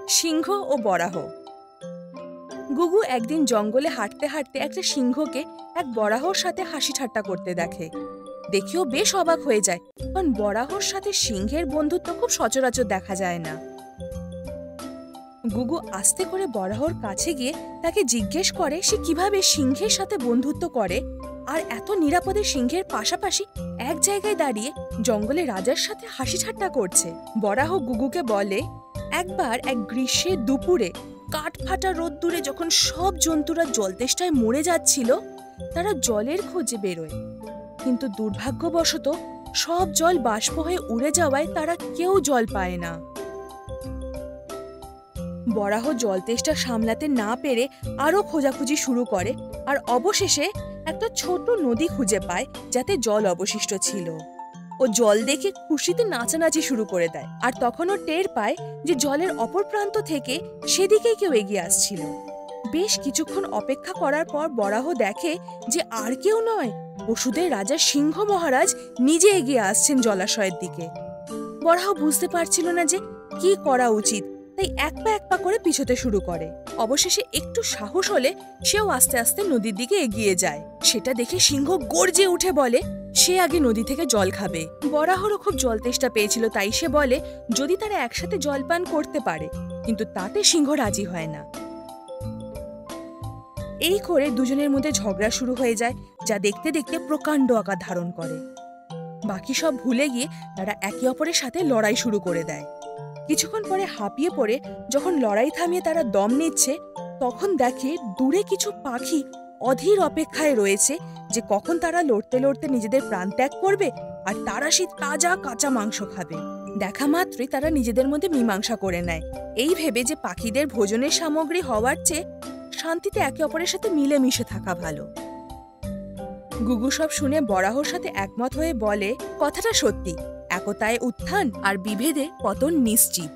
সিংহ ও বরাহ। গুগু একদিন জঙ্গলে হাঁটতে হাঁটতে একটা সিংহকে এক বরাহর সাথে হাসি ঠাট্টা করতে দেখে। দেখেও বেশ অবাক হয়ে যায়, কারণ বরাহর সাথে সিংহের বন্ধুত্ব খুব সচরাচর দেখা যায় না। গুগু আস্তে করে বরাহর কাছে গিয়ে তাকে জিজ্ঞেস করে সে কিভাবে সিংহের সাথে বন্ধুত্ব করে আর এত নিরাপদে সিংহের পাশাপাশি এক জায়গায় দাঁড়িয়ে জঙ্গলে রাজার সাথে হাসি ঠাট্টা করছে। বরাহ গুগুকে বলে, একবার এক গ্রীষ্মের দুপুরে কাঠ ফাটা রোদ্দুরে যখন সব জন্তুরা জলতেষ্টায় মরে যাচ্ছিল, তারা জলের খোঁজে বেরোয়, কিন্তু দুর্ভাগ্যবশত সব জল বাষ্প হয়ে উড়ে যাওয়ায় তারা কেউ জল পায় না। বরাহ জলতেষ্টা সামলাতে না পেরে আরো খোঁজাখুঁজি শুরু করে আর অবশেষে একটা ছোট নদী খুঁজে পায় যাতে জল অবশিষ্ট ছিল। ও জল দেখে খুশিতে নাচানাচি শুরু করে দেয়, আর তখন ও টের পায় যে জলের অপর প্রান্ত থেকে সেদিকেই কেউ এগিয়ে আসছিল। বেশ কিছুক্ষণ অপেক্ষা করার পর বরাহ দেখে যে আর কেউ নয়, পশুদের রাজা সিংহ মহারাজ নিজে এগিয়ে আসছেন জলাশয়ের দিকে। বরাহ বুঝতে পারছিল না যে কি করা উচিত, তাই এক পা করে পিছোতে শুরু করে। অবশেষে একটু সাহস হলে সেও আস্তে আস্তে নদীর দিকে এগিয়ে যায়। সেটা দেখে সিংহ গর্জে উঠে বলে সে আগে নদী থেকে জল খাবে। বরাহরও খুব জল তেষ্টা পেয়েছিল, তাই সে বলে যদি তারা একসাথে জল পান করতে পারে, কিন্তু তাতে সিংহ রাজি হয় না। এই করে দুজনের মধ্যে ঝগড়া শুরু হয়ে যায়, যা দেখতে দেখতে প্রকাণ্ড আকার ধারণ করে। বাকি সব ভুলে গিয়ে তারা একে অপরের সাথে লড়াই শুরু করে দেয়। কিছুক্ষণ পরে হাঁপিয়ে পড়ে যখন লড়াই থামিয়ে তারা দম নিচ্ছে, তখন দেখে দূরে কিছু পাখি অধীর অপেক্ষায় রয়েছে যে কখন তারা লড়তে লড়তে নিজেদের প্রাণ ত্যাগ করবে আর তারা সেই তাজা কাঁচা মাংস খাবে। দেখা মাত্রই তারা নিজেদের মধ্যে মীমাংসা করে নেয়, এই ভেবে যে পাখিদের ভোজনের সামগ্রী হওয়ার চেয়ে শান্তিতে একে অপরের সাথে মিলেমিশে থাকা ভালো। গুগু সব শুনে বরাহর সাথে একমত হয়ে বলে, কথাটা সত্যি, একতায় উত্থান আর বিভেদে পতন নিশ্চিত।